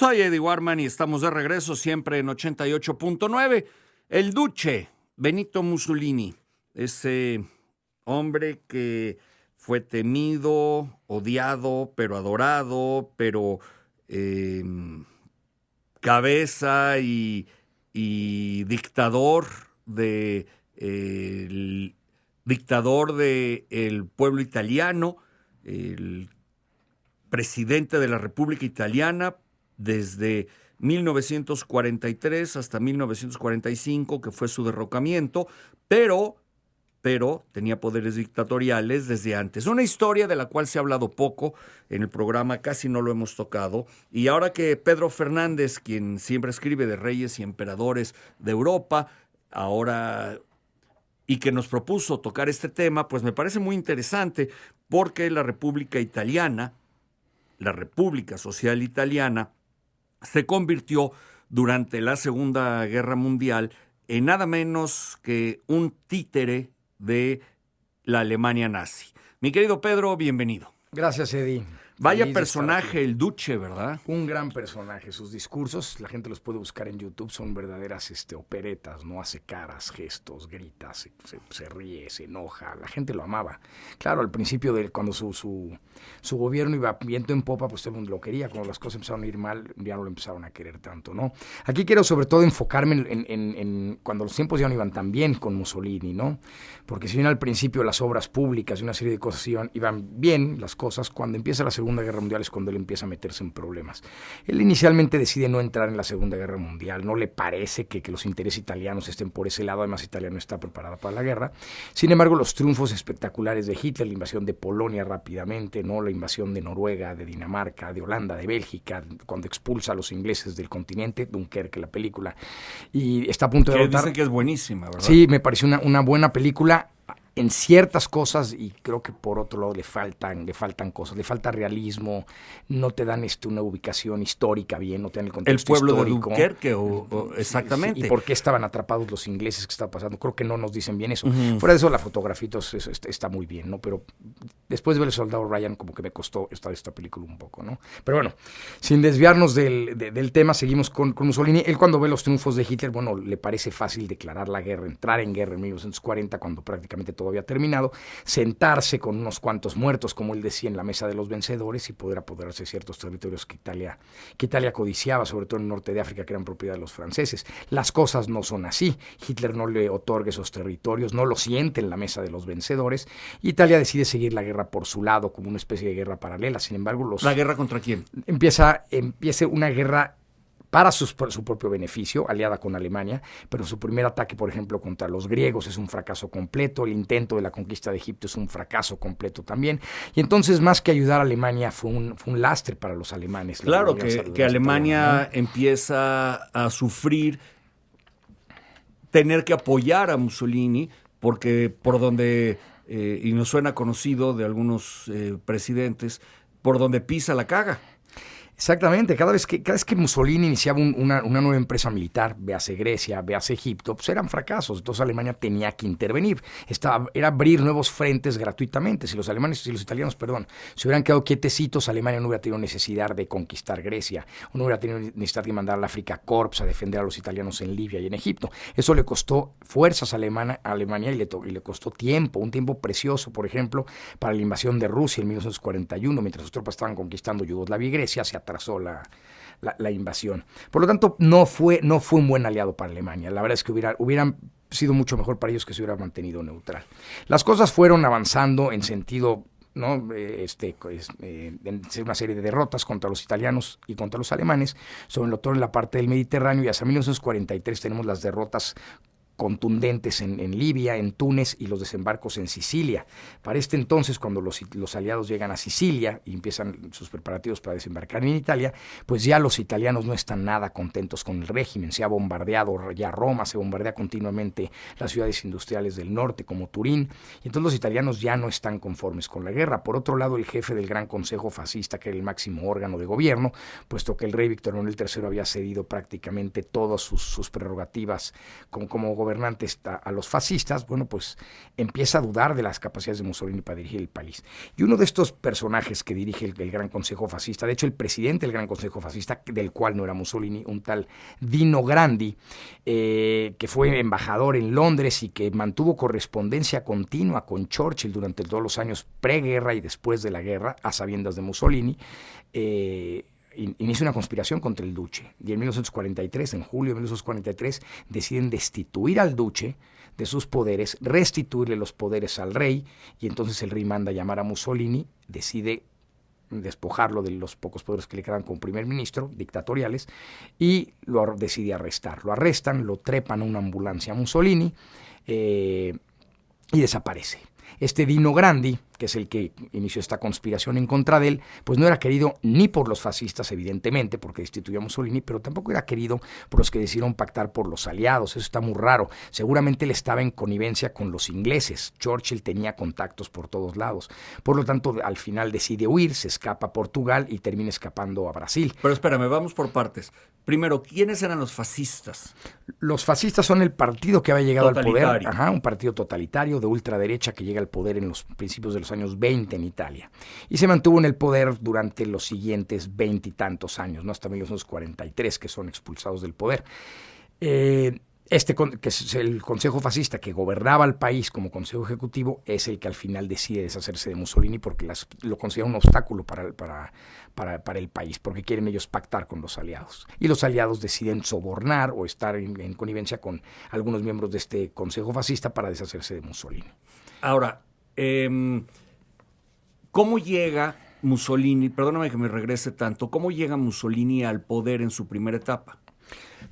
Soy Eddie Warman y estamos de regreso siempre en 88.9. El Duce, Benito Mussolini, ese hombre que fue temido, odiado, pero adorado, pero cabeza y dictador dictador del pueblo italiano, el presidente de la República Italiana desde 1943 hasta 1945, que fue su derrocamiento, pero tenía poderes dictatoriales desde antes. Una historia de la cual se ha hablado poco en el programa, casi no lo hemos tocado, y ahora que Pedro Fernández, quien siempre escribe de reyes y emperadores de Europa, y que nos propuso tocar este tema, pues me parece muy interesante, porque la República Italiana, la República Social Italiana, se convirtió durante la Segunda Guerra Mundial en nada menos que un títere de la Alemania nazi. Mi querido Pedro, bienvenido. Gracias, Eddie. Vaya personaje el Duce, ¿verdad? Un gran personaje. Sus discursos, la gente los puede buscar en YouTube, son verdaderas operetas, ¿no? Hace caras, gestos, grita, se ríe, se enoja. La gente lo amaba. Claro, al principio, cuando su gobierno iba viento en popa, pues todo el mundo lo quería. Cuando las cosas empezaron a ir mal, ya no lo empezaron a querer tanto, ¿no? Aquí quiero sobre todo enfocarme en cuando los tiempos ya no iban tan bien con Mussolini, ¿no? Porque si bien al principio las obras públicas y una serie de cosas iban bien, las cosas, cuando empieza la Segunda Guerra Mundial es cuando él empieza a meterse en problemas. Él inicialmente decide no entrar en la Segunda Guerra Mundial, no le parece que los intereses italianos estén por ese lado, además Italia no está preparada para la guerra. Sin embargo, los triunfos espectaculares de Hitler, la invasión de Polonia rápidamente, ¿no? La invasión de Noruega, de Dinamarca, de Holanda, de Bélgica, cuando expulsa a los ingleses del continente, Dunkerque, la película, y está a punto de derrotar. Dicen que es buenísima, ¿verdad? Sí, me pareció una buena película en ciertas cosas, y creo que por otro lado le faltan cosas, le falta realismo, no te dan una ubicación histórica bien, no te dan el contexto histórico. El pueblo histórico. de Dunkerque, exactamente. Sí, y por qué estaban atrapados los ingleses, qué estaba pasando, creo que no nos dicen bien eso. Fuera de eso, la fotografía está muy bien, ¿no? Pero después de ver El Soldado Ryan, como que me costó esta película un poco, ¿no? Pero bueno, sin desviarnos del tema, seguimos con Mussolini. Él, cuando ve los triunfos de Hitler, bueno, le parece fácil declarar la guerra, entrar en guerra en 1940, cuando prácticamente todo había terminado, sentarse con unos cuantos muertos, como él decía, en la mesa de los vencedores, y poder apoderarse de ciertos territorios que Italia codiciaba, sobre todo en el norte de África, que eran propiedad de los franceses. Las cosas no son así. Hitler no le otorga esos territorios, no lo siente en la mesa de los vencedores. Italia decide seguir la guerra por su lado, como una especie de guerra paralela. Sin embargo, ¿La guerra contra quién? Empieza una guerra para su propio beneficio, aliada con Alemania, pero su primer ataque, por ejemplo, contra los griegos es un fracaso completo, el intento de la conquista de Egipto es un fracaso completo también, y entonces, más que ayudar a Alemania, fue un lastre para los alemanes. Claro, que Alemania empieza a sufrir, tener que apoyar a Mussolini, porque por donde, y nos suena conocido de algunos presidentes, por donde pisa la caga. Exactamente, cada vez que Mussolini iniciaba una nueva empresa militar, véase Grecia, véase Egipto, pues eran fracasos. Entonces Alemania tenía que intervenir. Era abrir nuevos frentes gratuitamente. Si los italianos, se hubieran quedado quietecitos, Alemania no hubiera tenido necesidad de conquistar Grecia, no hubiera tenido necesidad de mandar al Afrika Korps a defender a los italianos en Libia y en Egipto. Eso le costó fuerzas a Alemania y le costó tiempo, un tiempo precioso, por ejemplo, para la invasión de Rusia en 1941, mientras sus tropas estaban conquistando Yugoslavia y Grecia, se atrasó la invasión. Por lo tanto, no fue un buen aliado para Alemania. La verdad es que hubieran sido mucho mejor para ellos que se hubiera mantenido neutral. Las cosas fueron avanzando en sentido, ¿no? En una serie de derrotas contra los italianos y contra los alemanes, sobre todo en la parte del Mediterráneo, y hasta 1943 tenemos las derrotas contundentes en Libia, en Túnez, y los desembarcos en Sicilia. Para este entonces, cuando los aliados llegan a Sicilia y empiezan sus preparativos para desembarcar en Italia, pues ya los italianos no están nada contentos con el régimen. Se ha bombardeado ya Roma, se bombardea continuamente las ciudades industriales del norte, como Turín, y entonces los italianos ya no están conformes con la guerra. Por otro lado, el jefe del Gran Consejo Fascista, que era el máximo órgano de gobierno, puesto que el rey Víctor Manuel III había cedido prácticamente todas sus prerrogativas como gobernador gobernantes a los fascistas, bueno, pues empieza a dudar de las capacidades de Mussolini para dirigir el país. Y uno de estos personajes que dirige el Gran Consejo Fascista, de hecho el presidente del Gran Consejo Fascista, del cual no era Mussolini, un tal Dino Grandi, que fue embajador en Londres y que mantuvo correspondencia continua con Churchill durante todos los años preguerra y después de la guerra, a sabiendas de Mussolini, inicia una conspiración contra el duce. Y en 1943, en julio de 1943, deciden destituir al duce de sus poderes, restituirle los poderes al rey, y entonces el rey manda llamar a Mussolini, decide despojarlo de los pocos poderes que le quedan como primer ministro, dictatoriales, y lo decide arrestar. Lo arrestan, lo trepan a una ambulancia a Mussolini y desaparece. Este Dino Grandi, que es el que inició esta conspiración en contra de él, pues no era querido ni por los fascistas, evidentemente, porque destituyó a Mussolini, pero tampoco era querido por los que decidieron pactar por los aliados. Eso está muy raro. Seguramente él estaba en connivencia con los ingleses. Churchill tenía contactos por todos lados. Por lo tanto, al final decide huir, se escapa a Portugal y termina escapando a Brasil. Pero espérame, vamos por partes. Primero, ¿quiénes eran los fascistas? Los fascistas son el partido que había llegado al poder, un partido totalitario de ultraderecha que llega al poder en los principios de los años 20 en Italia. Y se mantuvo en el poder durante los siguientes 20 y tantos años, ¿no? Hasta 1943, que son expulsados del poder. Que es el Consejo Fascista que gobernaba el país como Consejo Ejecutivo, es el que al final decide deshacerse de Mussolini porque lo considera un obstáculo para el país, porque quieren ellos pactar con los aliados. Y los aliados deciden sobornar o estar en connivencia con algunos miembros de este Consejo Fascista para deshacerse de Mussolini. Ahora, ¿cómo llega Mussolini, perdóname que me regrese tanto, cómo llega Mussolini al poder en su primera etapa?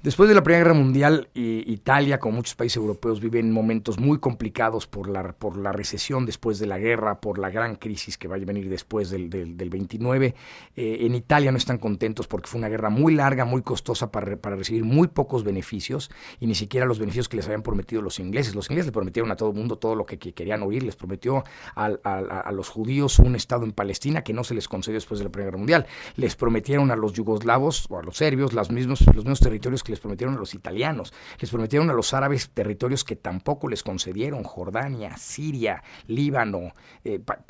Después de la Primera Guerra Mundial, Italia, como muchos países europeos, viven momentos muy complicados por la recesión después de la guerra, por la gran crisis que va a venir después del 29. En Italia no están contentos porque fue una guerra muy larga, muy costosa para recibir muy pocos beneficios y ni siquiera los beneficios que les habían prometido los ingleses. Los ingleses le prometieron a todo el mundo todo lo que querían oír. Les prometió a los judíos un estado en Palestina que no se les concedió después de la Primera Guerra Mundial. Les prometieron a los yugoslavos o a los serbios los mismos territorios que les prometieron a los italianos, les prometieron a los árabes territorios que tampoco les concedieron, Jordania, Siria, Líbano,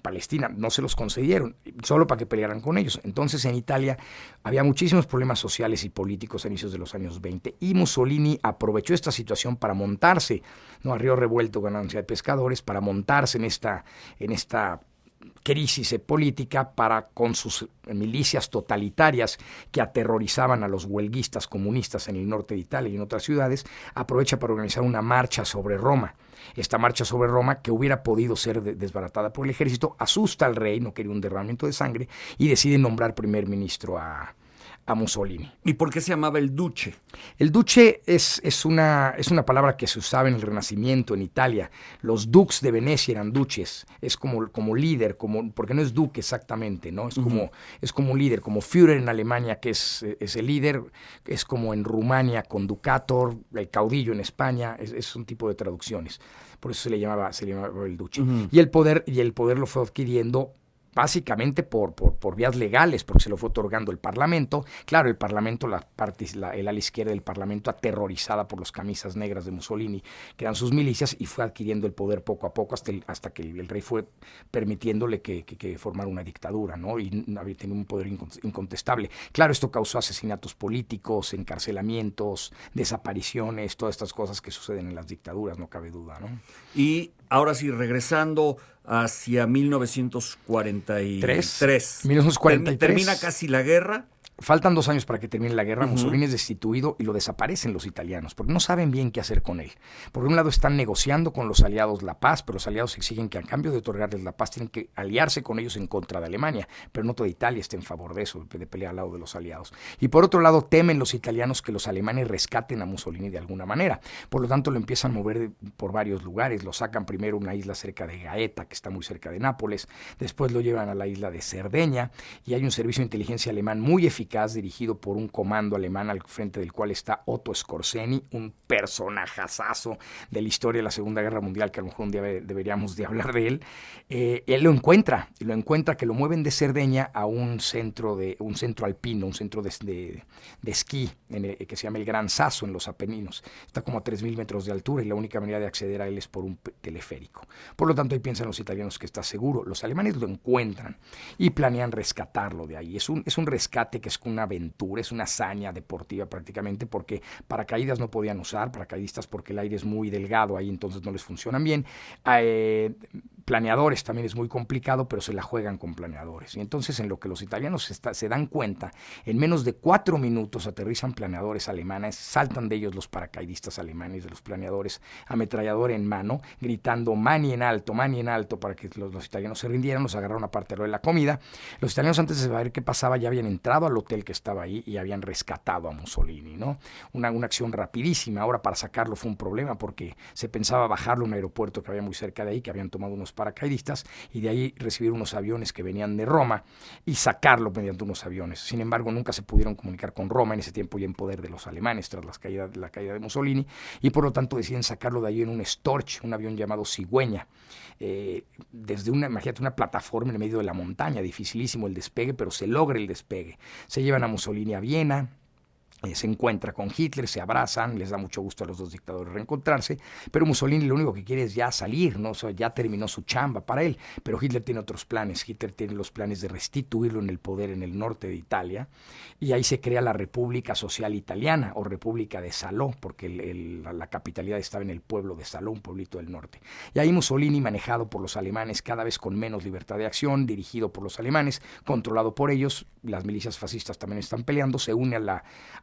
Palestina, no se los concedieron, solo para que pelearan con ellos. Entonces en Italia había muchísimos problemas sociales y políticos a inicios de los años 20 y Mussolini aprovechó esta situación para montarse, ¿no? A río revuelto ganancia de pescadores, para montarse en esta crisis política con sus milicias totalitarias que aterrorizaban a los huelguistas comunistas en el norte de Italia y en otras ciudades, aprovecha para organizar una marcha sobre Roma. Esta marcha sobre Roma, que hubiera podido ser desbaratada por el ejército, asusta al rey, no quería un derramamiento de sangre, y decide nombrar primer ministro a Mussolini. ¿Y por qué se llamaba el duce? El duce es una palabra que se usaba en el Renacimiento en Italia. Los dux de Venecia eran duces. Es como líder, porque no es duque exactamente, ¿no? Es como un líder, como Führer en Alemania, que es el líder. Es como en Rumania con ducator, el caudillo en España. Es un tipo de traducciones. Por eso se le llamaba el duce. Y el poder lo fue adquiriendo básicamente por vías legales, porque se lo fue otorgando el Parlamento. Claro, el Parlamento, el ala izquierda del Parlamento, aterrorizada por los camisas negras de Mussolini, que eran sus milicias, y fue adquiriendo el poder poco a poco hasta que el rey fue permitiéndole que formara una dictadura, ¿no? Y tenía un poder incontestable. Claro, esto causó asesinatos políticos, encarcelamientos, desapariciones, todas estas cosas que suceden en las dictaduras, no cabe duda, ¿no? Y ahora sí, regresando hacia 1943. 1943. Termina casi la guerra. Faltan 2 años para que termine la guerra. Mussolini es destituido y lo desaparecen los italianos porque no saben bien qué hacer con él. Por un lado están negociando con los aliados la paz, pero los aliados exigen que a cambio de otorgarles la paz tienen que aliarse con ellos en contra de Alemania, pero no toda Italia está en favor de eso, de pelear al lado de los aliados. Y por otro lado temen los italianos que los alemanes rescaten a Mussolini de alguna manera. Por lo tanto lo empiezan a mover por varios lugares. Lo sacan primero a una isla cerca de Gaeta, que está muy cerca de Nápoles. Después lo llevan a la isla de Cerdeña y hay un servicio de inteligencia alemán muy eficaz, dirigido por un comando alemán al frente del cual está Otto Skorzeny, un personajazazo de la historia de la Segunda Guerra Mundial, que a lo mejor un día deberíamos de hablar de él. Él lo encuentra que lo mueven de Cerdeña a un centro alpino, un centro de esquí, que se llama el Gran Sasso, en los Apeninos. Está como a 3.000 metros de altura y la única manera de acceder a él es por un teleférico. Por lo tanto, ahí piensan los italianos que está seguro. Los alemanes lo encuentran y planean rescatarlo de ahí. Es un rescate que es una aventura, es una hazaña deportiva prácticamente, porque paracaídas no podían usar, paracaidistas porque el aire es muy delgado ahí, entonces no les funcionan bien. Planeadores también es muy complicado, pero se la juegan con planeadores. Y entonces, en lo que los italianos se dan cuenta, en menos de 4 minutos aterrizan planeadores alemanes, saltan de ellos los paracaidistas alemanes, de los planeadores, ametrallador en mano, gritando mani en alto, para que los italianos se rindieran. Los agarraron aparte de la comida. Los italianos, antes de saber qué pasaba, ya habían entrado al hotel que estaba ahí y habían rescatado a Mussolini, ¿no? Una acción rapidísima. Ahora, para sacarlo fue un problema, porque se pensaba bajarlo a un aeropuerto que había muy cerca de ahí, que habían tomado unos paracaidistas, y de ahí recibir unos aviones que venían de Roma y sacarlo mediante unos aviones. Sin embargo, nunca se pudieron comunicar con Roma, en ese tiempo ya en poder de los alemanes tras la caída de Mussolini, y por lo tanto deciden sacarlo de ahí en un Storch, un avión llamado Cigüeña, desde imagínate, una plataforma en medio de la montaña, dificilísimo el despegue, pero se logra el despegue. Se llevan a Mussolini a Viena. Se encuentra con Hitler, se abrazan, les da mucho gusto a los dos dictadores reencontrarse, pero Mussolini lo único que quiere es ya salir, ¿no? O sea, ya terminó su chamba para él, pero Hitler tiene otros planes. Hitler tiene los planes de restituirlo en el poder en el norte de Italia, y ahí se crea la República Social Italiana, o República de Salò, porque la capitalidad estaba en el pueblo de Salò, un pueblito del norte. Y ahí Mussolini, manejado por los alemanes, cada vez con menos libertad de acción, dirigido por los alemanes, controlado por ellos, las milicias fascistas también están peleando, se une a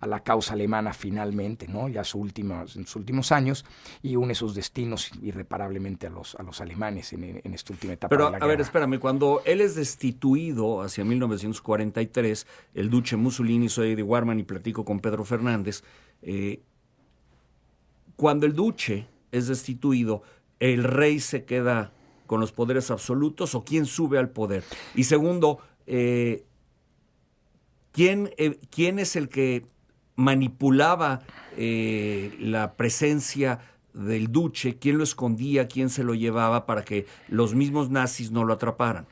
la causa alemana finalmente, ¿no? Ya en sus últimos años, y une sus destinos irreparablemente a los alemanes en esta última etapa. Pero, de la a guerra. ver, espérame, cuando él es destituido hacia 1943, el duce Mussolini, soy Eddie Warman y platico con Pedro Fernández, cuando el duce es destituido, ¿el rey se queda con los poderes absolutos o quién sube al poder? Y segundo, ¿quién es el que manipulaba la presencia del duce? ¿Quién lo escondía? ¿Quién se lo llevaba para que los mismos nazis no lo atraparan?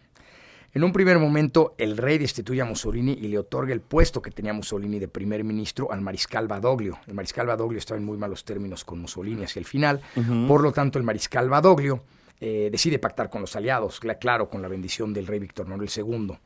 En un primer momento, el rey destituye a Mussolini y le otorga el puesto que tenía Mussolini de primer ministro al mariscal Badoglio. El mariscal Badoglio estaba en muy malos términos con Mussolini hacia el final. Por lo tanto, el mariscal Badoglio decide pactar con los aliados, claro, con la bendición del rey Víctor Manuel II.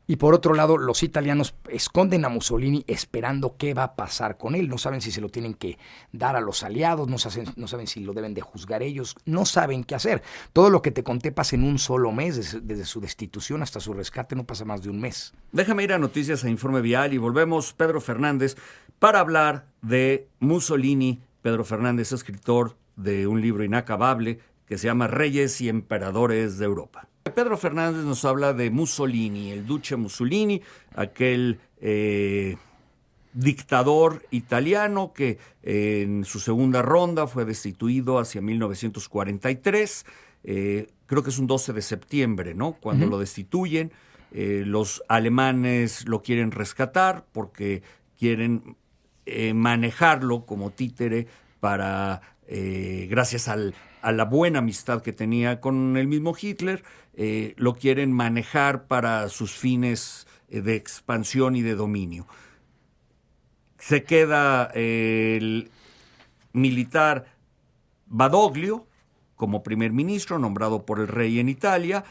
Y por otro lado, los italianos esconden a Mussolini esperando qué va a pasar con él. No saben si se lo tienen que dar a los aliados, no saben si lo deben de juzgar ellos, no saben qué hacer. Todo lo que te conté pasa en un solo mes, desde su destitución hasta su rescate no pasa más de un mes. Déjame ir a Noticias e Informe Vial y volvemos, Pedro Fernández, para hablar de Mussolini. Pedro Fernández, escritor de un libro inacabable que se llama Reyes y Emperadores de Europa. Pedro Fernández nos habla de Mussolini, el duce Mussolini, aquel dictador italiano que en su segunda ronda fue destituido hacia 1943. Creo que es un 12 de septiembre, ¿no? Cuando lo destituyen, los alemanes lo quieren rescatar porque quieren manejarlo como títere para, gracias a la buena amistad que tenía con el mismo Hitler, lo quieren manejar para sus fines de expansión y de dominio. Se queda el militar Badoglio como primer ministro, nombrado por el rey en Italia,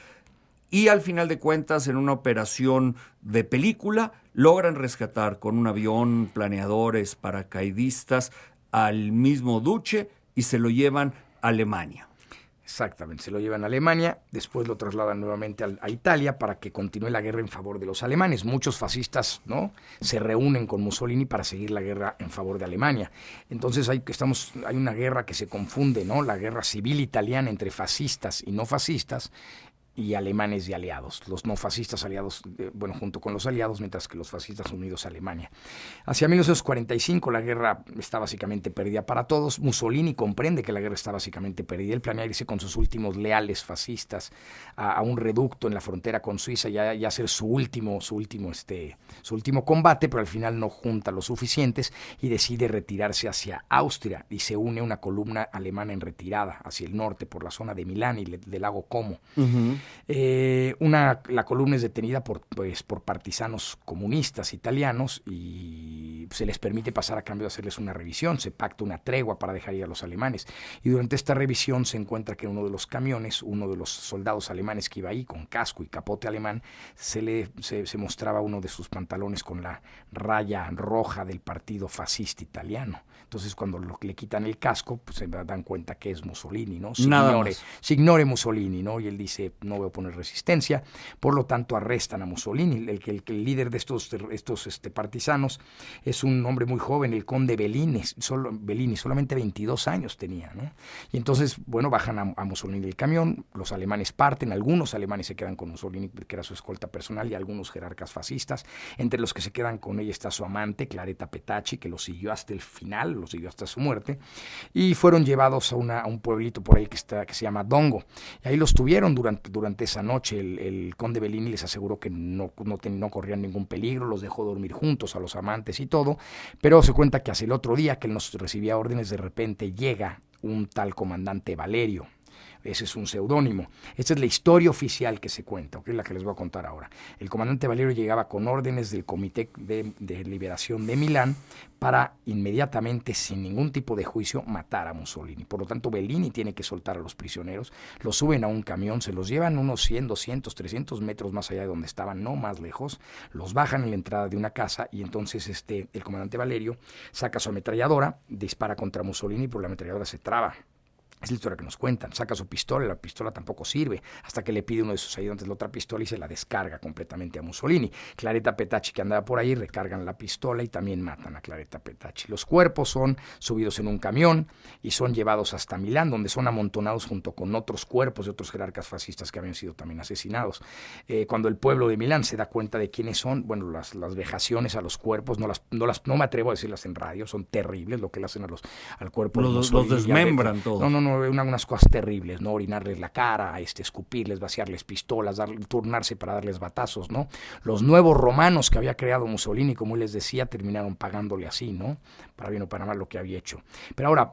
y al final de cuentas, en una operación de película, logran rescatar con un avión, planeadores, paracaidistas, al mismo duce y se lo llevan a Alemania. Exactamente, se lo llevan a Alemania, después lo trasladan nuevamente a Italia para que continúe la guerra en favor de los alemanes. Muchos fascistas, ¿no?, se reúnen con Mussolini para seguir la guerra en favor de Alemania. Entonces hay una guerra que se confunde, ¿no?, la guerra civil italiana entre fascistas y no fascistas, y alemanes y aliados, los no fascistas aliados, junto con los aliados, mientras que los fascistas unidos a Alemania. Hacia 1945 la guerra está básicamente perdida para todos. Mussolini comprende que la guerra está básicamente perdida. Él planea irse con sus últimos leales fascistas a un reducto en la frontera con Suiza y hacer su último combate, pero al final no junta los suficientes y decide retirarse hacia Austria y se une a una columna alemana en retirada hacia el norte por la zona de Milán y del lago Como. Uh-huh. La columna es detenida por partisanos comunistas italianos y se les permite pasar a cambio de hacerles una revisión. Se pacta una tregua para dejar ir a los alemanes y durante esta revisión se encuentra que en uno de los camiones, uno de los soldados alemanes que iba ahí con casco y capote alemán, se mostraba uno de sus pantalones con la raya roja del partido fascista italiano. Entonces cuando le quitan el casco, pues se dan cuenta que es Mussolini, ¿no? Signore Mussolini, ¿no? Y él dice, no voy a poner resistencia, por lo tanto arrestan a Mussolini. El líder de estos partisanos es un hombre muy joven, el conde Bellini, solamente 22 años tenía, ¿no? Y entonces, bajan a Mussolini del camión, los alemanes parten, algunos alemanes se quedan con Mussolini, que era su escolta personal, y algunos jerarcas fascistas. Entre los que se quedan con ella está su amante, Claretta Petacci, que lo siguió hasta el final, lo siguió hasta su muerte, y fueron llevados a un pueblito por ahí que se llama Dongo. Y ahí los tuvieron durante esa noche. El conde Bellini les aseguró que no corrían ningún peligro, los dejó dormir juntos a los amantes y todo, pero se cuenta que hacia el otro día que él nos recibía órdenes, de repente llega un tal comandante Valerio. Ese es un seudónimo. Esta es la historia oficial que se cuenta, ¿okay? La que les voy a contar ahora. El comandante Valerio llegaba con órdenes del Comité de Liberación de Milán para inmediatamente, sin ningún tipo de juicio, matar a Mussolini. Por lo tanto, Bellini tiene que soltar a los prisioneros, los suben a un camión, se los llevan unos 100, 200, 300 metros más allá de donde estaban, no más lejos, los bajan en la entrada de una casa y entonces el comandante Valerio saca su ametralladora, dispara contra Mussolini, pero la ametralladora se traba. Es la historia que nos cuentan. Saca su pistola, la pistola tampoco sirve, hasta que le pide uno de sus ayudantes la otra pistola y se la descarga completamente a Mussolini. Claretta Petacci, que andaba por ahí, recargan la pistola y también matan a Claretta Petacci. Los cuerpos son subidos en un camión y son llevados hasta Milán, donde son amontonados junto con otros cuerpos de otros jerarcas fascistas que habían sido también asesinados. Cuando el pueblo de Milán se da cuenta de quiénes son, las vejaciones a los cuerpos, no me atrevo a decirlas en radio, son terribles lo que le hacen al cuerpo de Mussolini. Los desmembran todos. No, unas cosas terribles, ¿no? Orinarles la cara, escupirles, vaciarles pistolas, turnarse para darles batazos, ¿no? Los nuevos romanos que había creado Mussolini, como él les decía, terminaron pagándole así, ¿no? Para bien o para mal lo que había hecho. Pero ahora,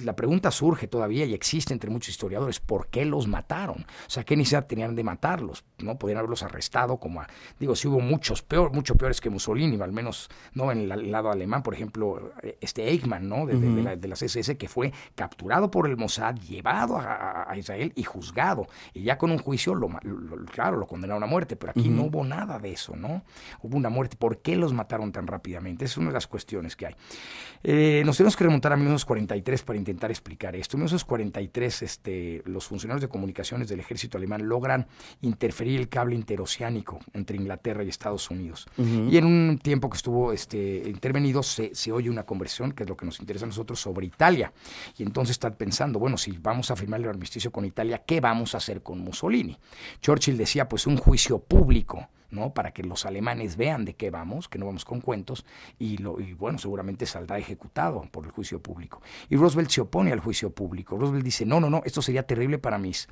la pregunta surge todavía y existe entre muchos historiadores, ¿por qué los mataron? O sea, ¿qué necesidad tenían de matarlos? ¿No? Podrían haberlos arrestado, si hubo mucho peores que Mussolini, al menos no en el lado alemán, por ejemplo, Eichmann, ¿no? De las SS, que fue capturado por el Mossad, llevado a Israel y juzgado, y ya con un juicio lo condenaron a muerte, pero aquí no hubo nada de eso, ¿no? Hubo una muerte. ¿Por qué los mataron tan rápidamente? Esa es una de las cuestiones que hay. Nos tenemos que remontar a 1943 para intentar explicar esto. En 1943 los funcionarios de comunicaciones del ejército alemán logran interferir el cable interoceánico entre Inglaterra y Estados Unidos. Y en un tiempo que estuvo intervenido se oye una conversación, que es lo que nos interesa a nosotros, sobre Italia. Y entonces están pensando, si vamos a firmar el armisticio con Italia, ¿qué vamos a hacer con Mussolini? Churchill decía, un juicio público, ¿no? Para que los alemanes vean de qué vamos, que no vamos con cuentos, y seguramente saldrá ejecutado por el juicio público. Y Roosevelt se opone al juicio público. Roosevelt dice, no, esto sería terrible para mis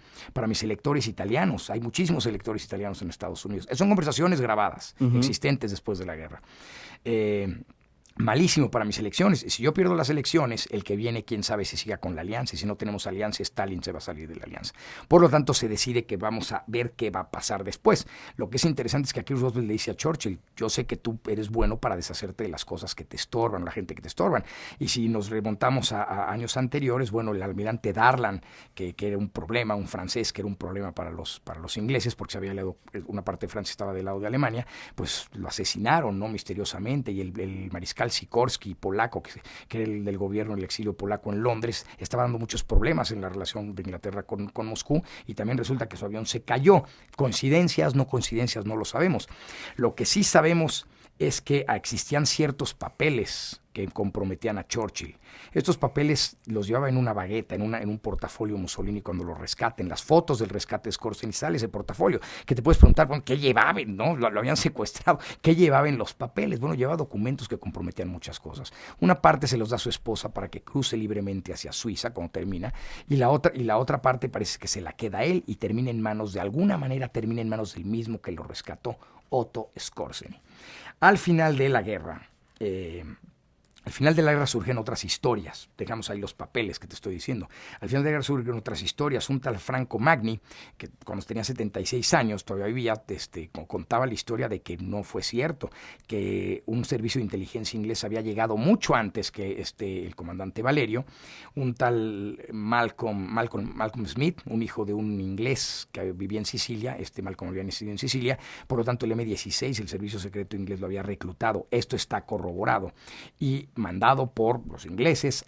electores italianos. Hay muchísimos electores italianos en Estados Unidos. Son conversaciones grabadas, existentes después de la guerra. Malísimo para mis elecciones. Si yo pierdo las elecciones, el que viene, quién sabe si siga con la alianza. Y si no tenemos alianza, Stalin se va a salir de la alianza. Por lo tanto, se decide que vamos a ver qué va a pasar después. Lo que es interesante es que aquí Roosevelt le dice a Churchill, yo sé que tú eres bueno para deshacerte de las cosas que te estorban, la gente que te estorban. Y si nos remontamos a años anteriores, el almirante Darlan, que era un problema, un francés que era un problema para los ingleses, porque se había leído, una parte de Francia estaba del lado de Alemania, pues lo asesinaron, ¿no? Misteriosamente, y el mariscal Sikorsky, polaco, que era el del gobierno del exilio polaco en Londres, estaba dando muchos problemas en la relación de Inglaterra con Moscú, y también resulta que su avión se cayó. Coincidencias, no lo sabemos. Lo que sí sabemos es que existían ciertos papeles que comprometían a Churchill. Estos papeles los llevaba en una bagueta, en un portafolio Mussolini cuando lo rescaten. Las fotos del rescate de Scorsese, sale ese portafolio, que te puedes preguntar, bueno, ¿qué llevaba? ¿No? Lo habían secuestrado. ¿Qué llevaba en los papeles? Bueno, llevaba documentos que comprometían muchas cosas. Una parte se los da a su esposa para que cruce libremente hacia Suiza cuando termina, y la otra parte parece que se la queda a él y termina en manos, de alguna manera, termina en manos del mismo que lo rescató, Otto Skorzeny. Al final de la guerra, surgen otras historias. Dejamos ahí los papeles que te estoy diciendo. Al final de la guerra surgen otras historias. Un tal Franco Magni, que cuando tenía 76 años, todavía vivía, contaba la historia de que no fue cierto, que un servicio de inteligencia inglés había llegado mucho antes que el comandante Valerio. Un tal Malcolm Smith, un hijo de un inglés que vivía en Sicilia, Malcolm había nacido en Sicilia, por lo tanto el M-16, el servicio secreto inglés, lo había reclutado. Esto está corroborado. Y mandado por los ingleses,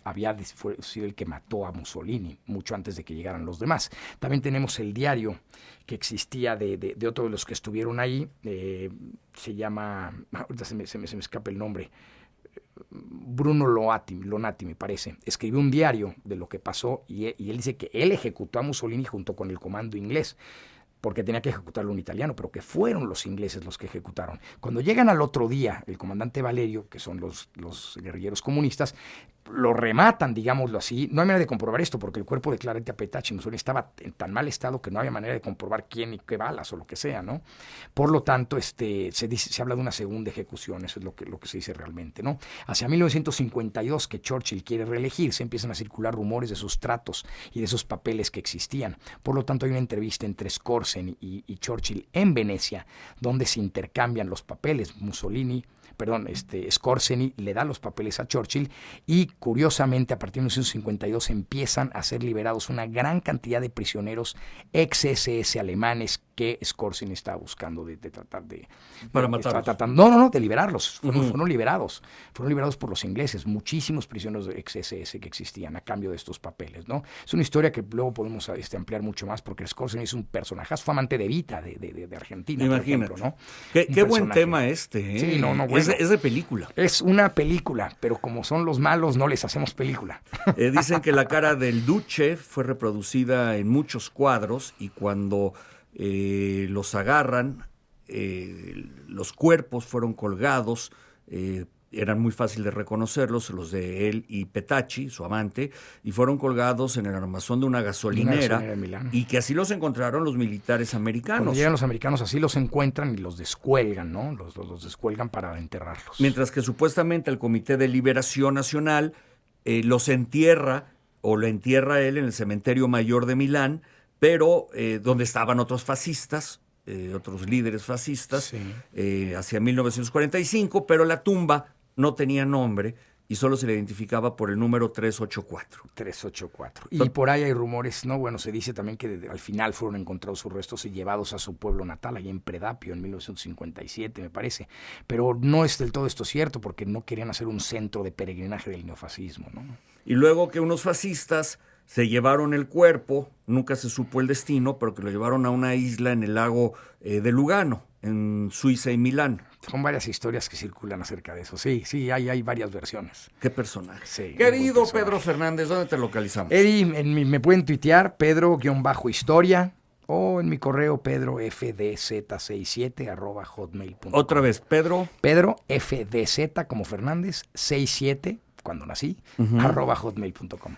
fue sido el que mató a Mussolini mucho antes de que llegaran los demás. También tenemos el diario que existía de otro de los que estuvieron ahí, se llama, ahorita se me escapa el nombre, Bruno Lonati, me parece. Escribió un diario de lo que pasó y él dice que él ejecutó a Mussolini junto con el comando inglés, porque tenía que ejecutarlo un italiano, pero que fueron los ingleses los que ejecutaron. Cuando llegan al otro día, el comandante Valerio, que son los guerrilleros comunistas, lo rematan, digámoslo así. No hay manera de comprobar esto, porque el cuerpo de Clarete Petacci Mussolini estaba en tan mal estado que no había manera de comprobar quién y qué balas o lo que sea, ¿no? Por lo tanto, se habla de una segunda ejecución, eso es lo que se dice realmente, ¿no? Hacia 1952, que Churchill quiere reelegirse, empiezan a circular rumores de sus tratos y de esos papeles que existían. Por lo tanto, hay una entrevista entre Skorzeny y Churchill en Venecia, donde se intercambian los papeles. Skorzeny le da los papeles a Churchill y, curiosamente, a partir de 1952 empiezan a ser liberados una gran cantidad de prisioneros ex-SS alemanes que Skorzeny estaba buscando de tratar de... Para matarlos. De liberarlos. Fueron liberados. Fueron liberados por los ingleses. Muchísimos prisioneros ex-SS que existían a cambio de estos papeles, ¿no? Es una historia que luego podemos ampliar mucho más, porque Skorzeny es un personaje, fue amante de Evita, de Argentina, imagínate, por ejemplo, ¿no? Qué buen tema este, ¿eh? Sí, bueno. Es de película. Es una película, pero como son los malos, no les hacemos película. Dicen que la cara del Duce fue reproducida en muchos cuadros y cuando los agarran, los cuerpos fueron colgados, eran muy fácil de reconocerlos, los de él y Petacci, su amante, y fueron colgados en el armazón de una gasolinera de Milán. Y que así los encontraron los militares americanos. Cuando llegan los americanos así los encuentran y los descuelgan, ¿no? Los descuelgan para enterrarlos. Mientras que supuestamente el Comité de Liberación Nacional los entierra, o lo entierra él en el cementerio mayor de Milán, pero donde estaban otros fascistas, otros líderes fascistas, sí. Hacia 1945, pero la tumba no tenía nombre y solo se le identificaba por el número 384. 384. Y por ahí hay rumores, ¿no? Bueno, se dice también que al final fueron encontrados sus restos y llevados a su pueblo natal, allá en Predapio, en 1957, me parece. Pero no es del todo esto cierto, porque no querían hacer un centro de peregrinaje del neofascismo, ¿no? Y luego que unos fascistas se llevaron el cuerpo, nunca se supo el destino, pero que lo llevaron a una isla en el lago de Lugano, en Suiza y Milán. Son varias historias que circulan acerca de eso. Sí, hay varias versiones. ¿Qué personaje? Sí, querido Pedro Fernández, ¿dónde te localizamos? Eddie, me pueden tuitear, Pedro-historia, o en mi correo pedrofdz67@hotmail.com. Otra vez, Pedro. Pedro FDZ como Fernández 67, cuando nací, @hotmail.com.